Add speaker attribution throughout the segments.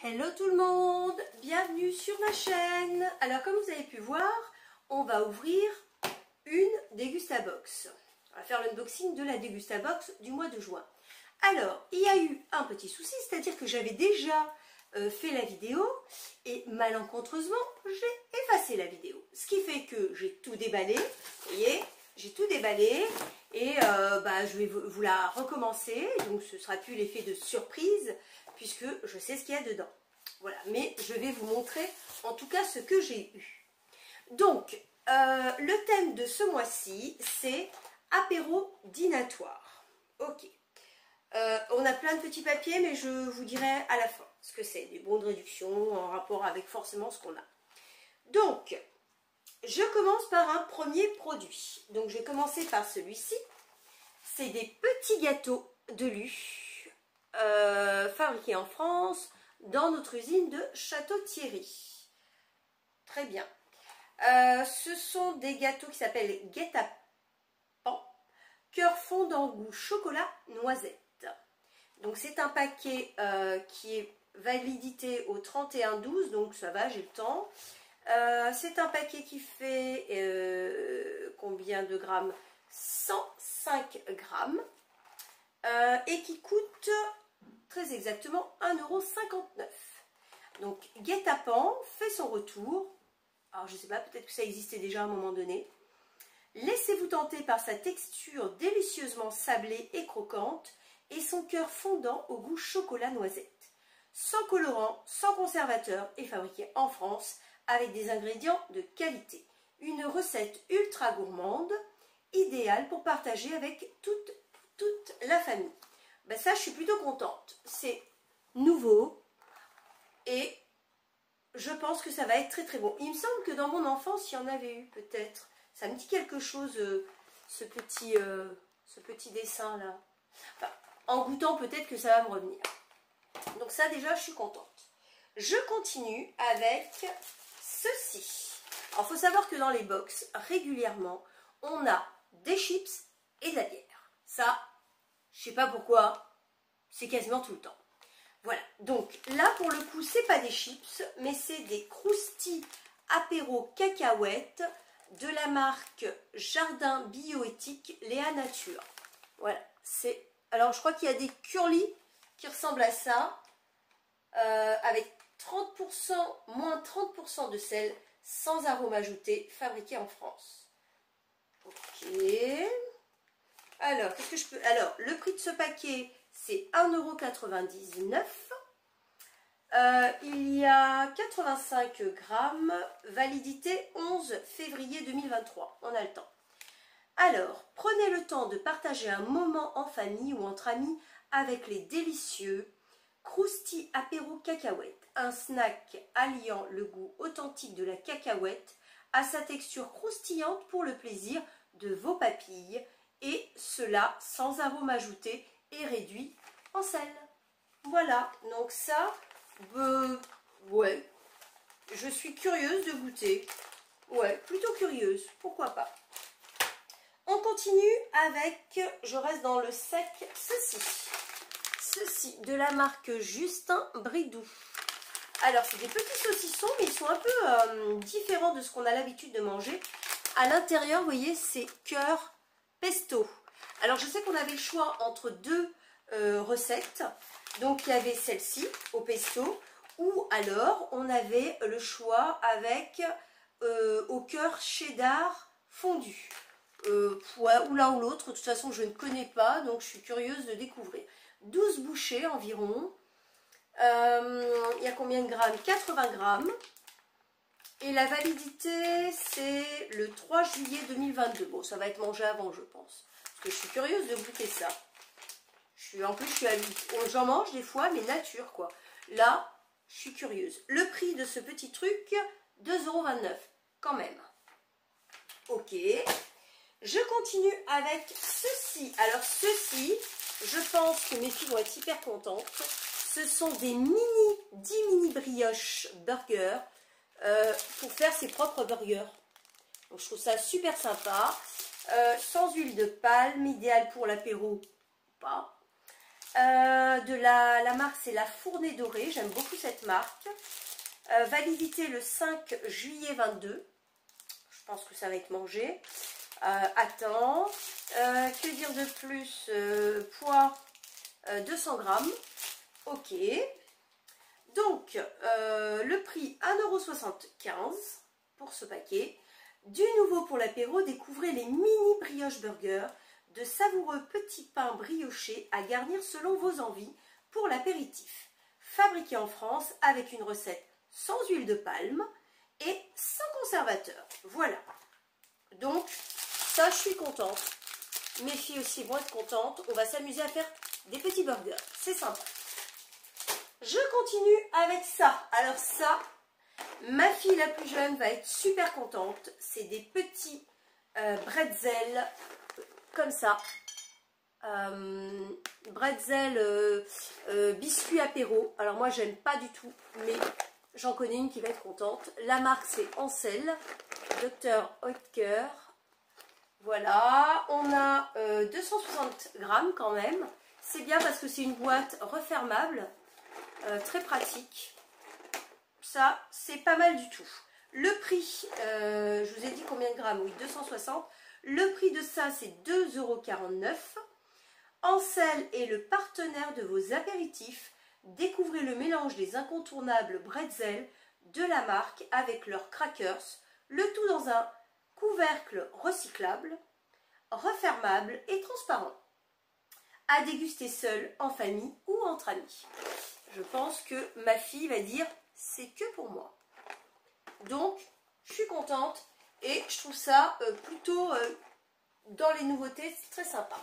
Speaker 1: Hello tout le monde, bienvenue sur ma chaîne. Alors comme vous avez pu voir, on va ouvrir une Dégustabox. On va faire l'unboxing de la Dégustabox du mois de juin. Alors, il y a eu un petit souci, c'est-à-dire que j'avais déjà fait la vidéo et malencontreusement, j'ai effacé la vidéo. Ce qui fait que j'ai tout déballé, vous voyez, j'ai tout déballé et je vais vous la recommencer. Donc ce ne sera plus l'effet de surprise puisque je sais ce qu'il y a dedans. Voilà, mais je vais vous montrer en tout cas ce que j'ai eu. Donc, le thème de ce mois-ci, c'est apéro dînatoire. Ok. On a plein de petits papiers, mais je vous dirai à la fin ce que c'est. Des bons de réduction en rapport avec forcément ce qu'on a. Donc, je commence par un premier produit. Donc, je vais commencer par celui-ci. C'est des petits gâteaux de Lu, fabriqués en France, dans notre usine de Château-Thierry. Très bien. Ce sont des gâteaux qui s'appellent guet-apens, cœur fondant goût chocolat noisette. Donc c'est un paquet qui est validité au 31/12, donc ça va, j'ai le temps. C'est un paquet qui fait combien de grammes? 105 grammes et qui coûte très exactement 1,59 €. Donc guet-apens fait son retour. Alors je ne sais pas, peut-être que ça existait déjà à un moment donné. Laissez-vous tenter par sa texture délicieusement sablée et croquante et son cœur fondant au goût chocolat noisette. Sans colorant, sans conservateur et fabriqué en France avec des ingrédients de qualité. Une recette ultra gourmande, idéale pour partager avec toute la famille. Ben ça, je suis plutôt contente. C'est nouveau et je pense que ça va être très très bon. Il me semble que dans mon enfance, il y en avait eu peut-être. Ça me dit quelque chose, ce petit dessin là. Enfin, en goûtant, peut-être que ça va me revenir. Donc ça, déjà, je suis contente. Je continue avec ceci. Alors, il faut savoir que dans les box, régulièrement, on a des chips et de la bière. Ça, je sais pas pourquoi, c'est quasiment tout le temps. Voilà, donc là pour le coup c'est pas des chips, mais c'est des croustilles apéro cacahuètes de la marque Jardin Bioéthique Léa Nature. Voilà, c'est. Alors je crois qu'il y a des curlis qui ressemblent à ça, avec 30%, moins 30% de sel, sans arôme ajouté, fabriqué en France. Ok. Alors, qu'est-ce que je peux... Alors, le prix de ce paquet, c'est 1,99 €. Il y a 85 grammes, validité 11 février 2023. On a le temps. Alors, prenez le temps de partager un moment en famille ou entre amis avec les délicieux croustilles apéro cacahuètes. Un snack alliant le goût authentique de la cacahuète à sa texture croustillante pour le plaisir de vos papilles. Et cela sans arôme ajouté et réduit en sel. Voilà, donc ça, ouais, je suis curieuse de goûter. Ouais, plutôt curieuse, pourquoi pas. On continue avec, je reste dans le sec, ceci, de la marque Justin Bridou. Alors, c'est des petits saucissons, mais ils sont un peu différents de ce qu'on a l'habitude de manger. À l'intérieur, vous voyez, c'est cœur pesto. Alors je sais qu'on avait le choix entre deux recettes. Donc il y avait celle-ci au pesto, ou alors on avait le choix avec au cœur cheddar fondu. Ouais, ou l'un ou l'autre, de toute façon je ne connais pas, donc je suis curieuse de découvrir. 12 bouchées environ. Il y a combien de grammes? 80 grammes. Et la validité, c'est le 3 juillet 2022. Bon, ça va être mangé avant, je pense. Parce que je suis curieuse de goûter ça. En plus, je suis habituée. J'en mange des fois, mais nature, quoi. Là, je suis curieuse. Le prix de ce petit truc, 2,29 € quand même. Ok. Je continue avec ceci. Alors, ceci, je pense que mes filles vont être hyper contentes. Ce sont des 10 mini brioches burgers. Pour faire ses propres burgers. Donc je trouve ça super sympa. Sans huile de palme, idéal pour l'apéro ou pas. La marque, c'est la Fournée Dorée. J'aime beaucoup cette marque. Validité le 5 juillet 22. Je pense que ça va être mangé. Attends. Que dire de plus? Poids 200 grammes. Ok. Donc, le prix 1,75 € pour ce paquet. Du nouveau pour l'apéro, découvrez les mini brioche burgers, de savoureux petits pains briochés à garnir selon vos envies pour l'apéritif. Fabriqué en France avec une recette sans huile de palme et sans conservateur. Voilà. Donc, ça, je suis contente. Mes filles aussi vont être contentes. On va s'amuser à faire des petits burgers. C'est sympa. Je continue avec ça. Alors ça, ma fille la plus jeune va être super contente. C'est des petits bretzels comme ça. Bretzel biscuit apéro. Alors moi j'aime pas du tout, mais j'en connais une qui va être contente. La marque c'est Ancel, Dr Oetker. Voilà, on a 260 grammes quand même. C'est bien parce que c'est une boîte refermable, très pratique. Ça, c'est pas mal du tout. Le prix, je vous ai dit combien de grammes? Oui, 260. Le prix de ça, c'est 2,49 €. Ancel est le partenaire de vos apéritifs. Découvrez le mélange des incontournables bretzels de la marque avec leurs crackers. Le tout dans un couvercle recyclable, refermable et transparent. À déguster seul, en famille ou entre amis. Je pense que ma fille va dire c'est que pour moi. Donc, je suis contente et je trouve ça plutôt dans les nouveautés, c'est très sympa.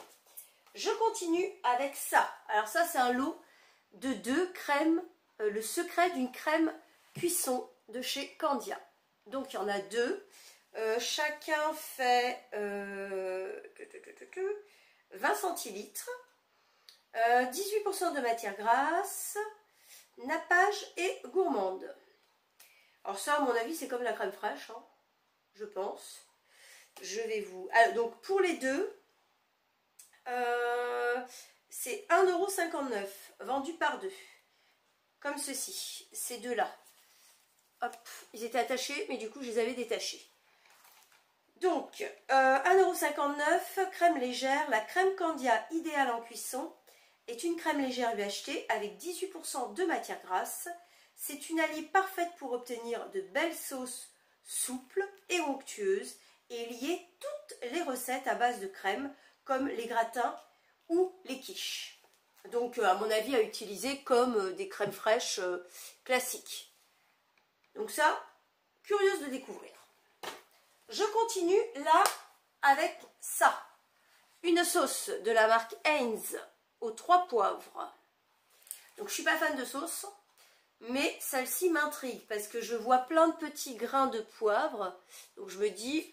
Speaker 1: Je continue avec ça. Alors ça, c'est un lot de 2 crèmes, le secret d'une crème cuisson de chez Candia. Donc, il y en a 2. Chacun fait 20 centilitres, 18% de matière grasse, nappage et gourmande. Alors ça, à mon avis, c'est comme la crème fraîche, hein, je pense. Je vais vous... Alors, donc, pour les deux, c'est 1,59 €, vendu par 2. Comme ceci, ces deux-là. Hop, ils étaient attachés, mais du coup, je les avais détachés. Donc, 1,59 €, crème légère. La crème Candia idéale en cuisson est une crème légère UHT avec 18% de matière grasse. C'est une alliée parfaite pour obtenir de belles sauces souples et onctueuses et lier toutes les recettes à base de crème comme les gratins ou les quiches. Donc, à mon avis, à utiliser comme des crèmes fraîches classiques. Donc ça, curieuse de découvrir. Je continue là avec ça. Une sauce de la marque Heinz aux 3 poivres. Donc je ne suis pas fan de sauce, mais celle-ci m'intrigue parce que je vois plein de petits grains de poivre. Donc je me dis,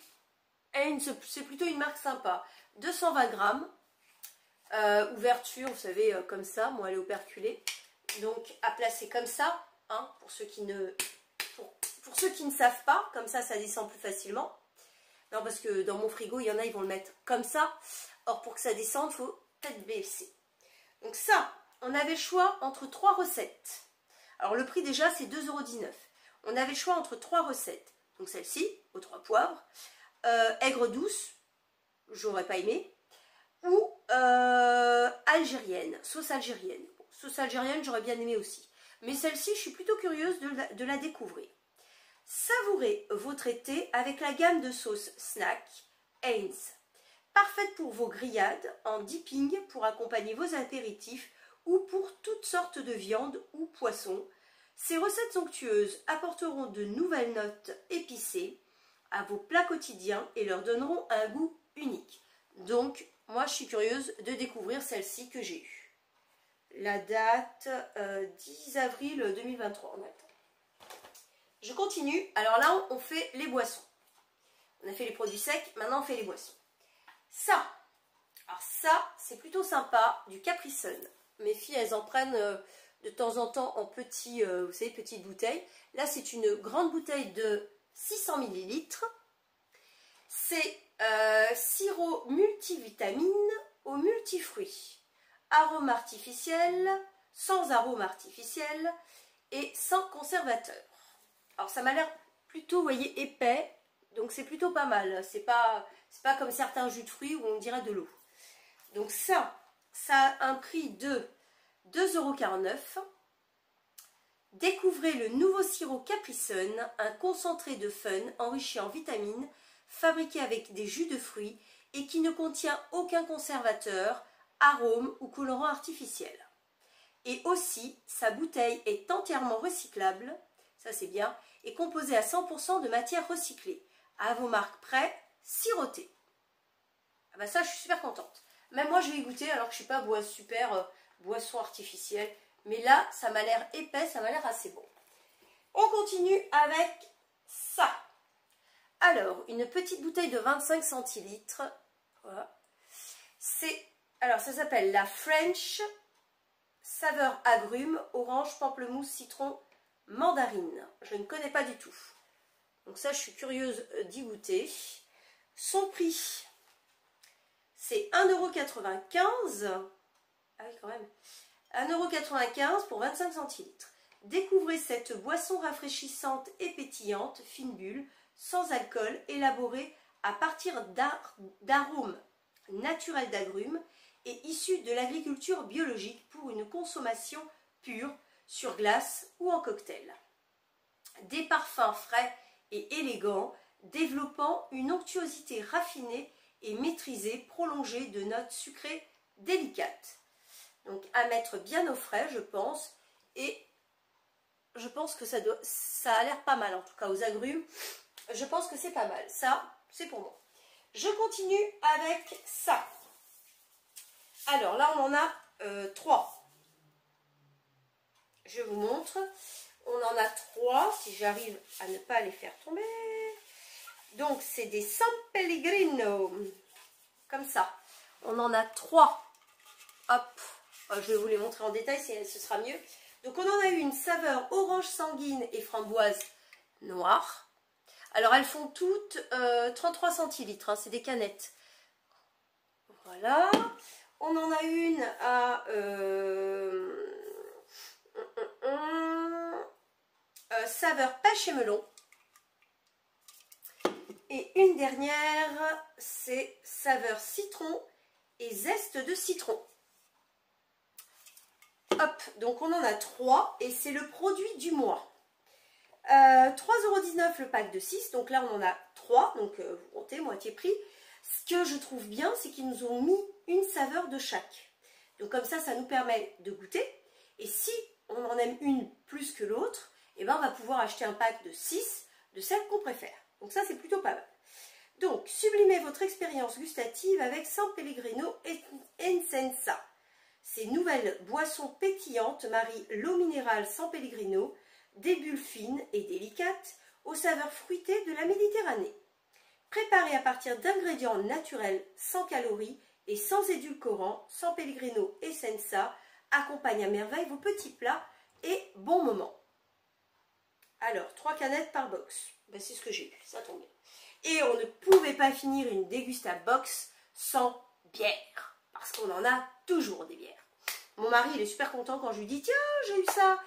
Speaker 1: Heinz, c'est plutôt une marque sympa. 220 grammes. Ouverture, vous savez, comme ça. Moi, elle est operculée. Donc à placer comme ça, hein, pour ceux qui ne savent pas. Comme ça, ça descend plus facilement. Non, parce que dans mon frigo, il y en a, ils vont le mettre comme ça. Or, pour que ça descende, il faut tête baissée. Donc ça, on avait le choix entre 3 recettes. Alors, le prix déjà, c'est 2,19 €. On avait le choix entre 3 recettes. Donc celle-ci, aux 3 poivres. Aigre douce, j'aurais pas aimé. Ou algérienne, sauce algérienne. Bon, sauce algérienne, j'aurais bien aimé aussi. Mais celle-ci, je suis plutôt curieuse de la découvrir. Savourez votre été avec la gamme de sauces snack Heinz. Parfaite pour vos grillades, en dipping pour accompagner vos apéritifs ou pour toutes sortes de viandes ou poissons. Ces recettes onctueuses apporteront de nouvelles notes épicées à vos plats quotidiens et leur donneront un goût unique. Donc, moi je suis curieuse de découvrir celle-ci que j'ai eue. La date 10 avril 2023 on attend. Je continue. Alors là, on fait les boissons. On a fait les produits secs, maintenant on fait les boissons. Ça, alors ça, c'est plutôt sympa, du Capri Sun. Mes filles, elles en prennent de temps en temps en petits, vous savez, petites bouteilles. Là, c'est une grande bouteille de 600 ml. C'est sirop multivitamine aux multifruits. arôme artificiel, sans arôme artificiel et sans conservateur. Alors ça m'a l'air plutôt, vous voyez, épais, donc c'est plutôt pas mal. C'est pas comme certains jus de fruits où on dirait de l'eau. Donc ça a un prix de 2,49 €. Découvrez le nouveau sirop Capri Sun, un concentré de fun enrichi en vitamines, fabriqué avec des jus de fruits et qui ne contient aucun conservateur, arôme ou colorant artificiel. Et aussi, sa bouteille est entièrement recyclable, ça c'est bien, et composée à 100% de matière recyclée. À vos marques près, sirotée. Ah bah ça, je suis super contente. Même moi, je vais y goûter alors que je ne suis pas boisson artificielle. Mais là, ça m'a l'air épais, ça m'a l'air assez bon. On continue avec ça. Alors, une petite bouteille de 25 centilitres. Voilà. Alors, ça s'appelle la French saveur agrumes, orange, pamplemousse, citron, mandarine. Je ne connais pas du tout. Donc ça, je suis curieuse d'y goûter. Son prix, c'est 1,95 €. Ah oui, quand même. 1,95 € pour 25 centilitres. Découvrez cette boisson rafraîchissante et pétillante, fine bulle, sans alcool, élaborée à partir d'arômes naturels d'agrumes et issus de l'agriculture biologique pour une consommation pure sur glace ou en cocktail. Des parfums frais et élégants, développant une onctuosité raffinée et maîtrisée, prolongée de notes sucrées délicates. Donc à mettre bien au frais, je pense, et je pense que ça a l'air pas mal, en tout cas aux agrumes, je pense que c'est pas mal, ça c'est pour moi. Je continue avec ça. Alors là on en a 3, je vous montre, on en a 3, si j'arrive à ne pas les faire tomber. Donc c'est des San Pellegrino, comme ça, on en a 3, hop. Je vais vous les montrer en détail, ce sera mieux. Donc on en a une saveur orange sanguine et framboise noire. Alors elles font toutes 33 centilitres, hein, c'est des canettes. Voilà. On en a une à saveur pêche et melon. Et une dernière, c'est saveur citron et zeste de citron. Hop, donc on en a 3 et c'est le produit du mois. 3,19 € le pack de 6, donc là on en a 3, donc vous comptez, moitié prix. Ce que je trouve bien, c'est qu'ils nous ont mis une saveur de chaque. Donc comme ça nous permet de goûter. Et si on en aime une plus que l'autre, eh ben on va pouvoir acheter un pack de 6 de celles qu'on préfère. Donc ça c'est plutôt pas mal. Donc sublimez votre expérience gustative avec San Pellegrino Essenza. Ces nouvelles boissons pétillantes marient l'eau minérale San Pellegrino, des bulles fines et délicates, aux saveurs fruitées de la Méditerranée. Préparées à partir d'ingrédients naturels sans calories et sans édulcorants, San Pellegrino Essenza accompagne à merveille vos petits plats et bons moments. Alors, 3 canettes par box. Ben, c'est ce que j'ai eu, ça tombe bien. Et on ne pouvait pas finir une dégusta box sans bière. Parce qu'on en a toujours des bières. Mon mari, il est super content quand je lui dis « Tiens, j'ai eu ça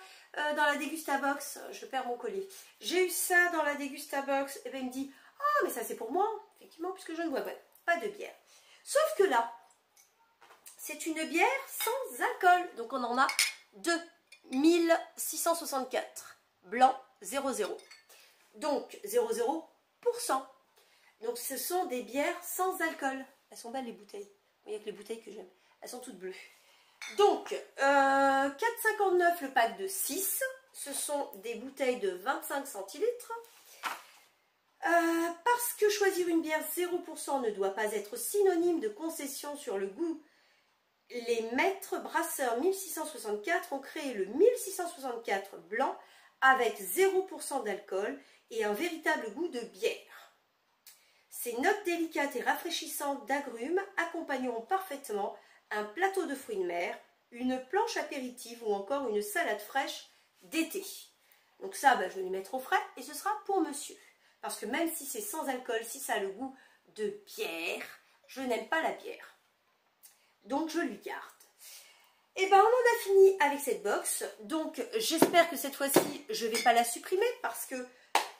Speaker 1: dans la dégusta box. » Je perds mon collier. « J'ai eu ça dans la dégusta box. » Et bien il me dit « Ah, mais ça c'est pour moi, effectivement, puisque je ne bois pas de bière. » Sauf que là, c'est une bière sans alcool. Donc on en a 2, 1664. Blanc, 0,0. Donc 0,0%. Donc ce sont des bières sans alcool. Elles sont belles les bouteilles. Il n'y a que les bouteilles que j'aime. Elles sont toutes bleues. Donc, 4,59 € le pack de 6. Ce sont des bouteilles de 25 centilitres. Parce que choisir une bière 0% ne doit pas être synonyme de concession sur le goût, les maîtres brasseurs 1664 ont créé le 1664 blanc avec 0% d'alcool et un véritable goût de bière. Ces notes délicates et rafraîchissantes d'agrumes accompagneront parfaitement un plateau de fruits de mer, une planche apéritive ou encore une salade fraîche d'été. Donc ça, je vais les mettre au frais et ce sera pour monsieur. Parce que même si c'est sans alcool, si ça a le goût de bière, je n'aime pas la bière. Donc je lui garde. Et ben on en a fini avec cette box. Donc j'espère que cette fois-ci je ne vais pas la supprimer parce que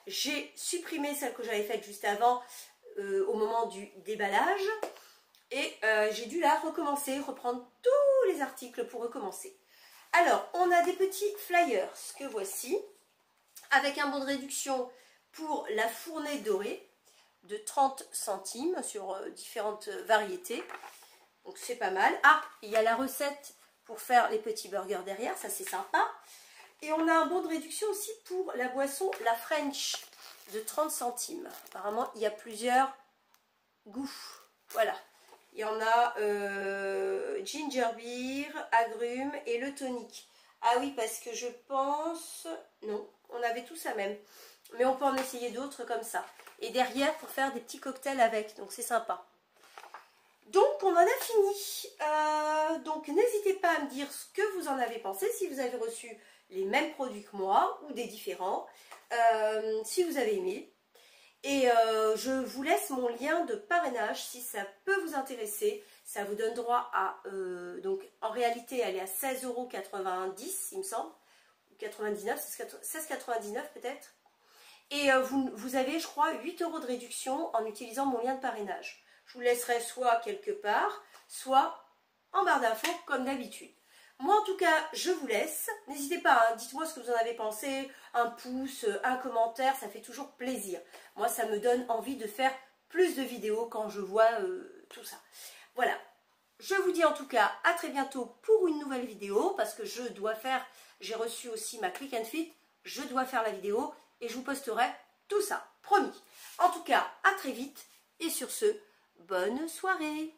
Speaker 1: j'ai supprimé celle que j'avais faite juste avant au moment du déballage. Et j'ai dû la recommencer, reprendre tous les articles pour recommencer. Alors on a des petits flyers que voici, avec un bon de réduction pour la fournée dorée de 30 centimes sur différentes variétés. Donc c'est pas mal. Ah, il y a la recette pour faire les petits burgers derrière, ça c'est sympa. Et on a un bon de réduction aussi pour la boisson, la French, de 30 centimes. Apparemment, il y a plusieurs goûts. Voilà. Il y en a ginger beer, agrumes et le tonic. Ah oui, parce que je pense... Non, on avait tous la même. Mais on peut en essayer d'autres comme ça. Et derrière, pour faire des petits cocktails avec. Donc c'est sympa. Donc on en a fini. Donc n'hésitez pas à me dire ce que vous en avez pensé, si vous avez reçu les mêmes produits que moi ou des différents, si vous avez aimé. Et je vous laisse mon lien de parrainage si ça peut vous intéresser. Ça vous donne droit à... donc en réalité elle est à 16,90 € il me semble. 99, 16,99 peut-être. Et vous avez je crois 8 € de réduction en utilisant mon lien de parrainage. Je vous laisserai soit quelque part, soit en barre d'infos comme d'habitude. Moi en tout cas, je vous laisse. N'hésitez pas, hein, dites-moi ce que vous en avez pensé. Un pouce, un commentaire, ça fait toujours plaisir. Moi, ça me donne envie de faire plus de vidéos quand je vois tout ça. Voilà. Je vous dis en tout cas à très bientôt pour une nouvelle vidéo. Parce que je dois faire, j'ai reçu aussi ma Click and Fit. Je dois faire la vidéo et je vous posterai tout ça. Promis. En tout cas, à très vite. Et sur ce... bonne soirée!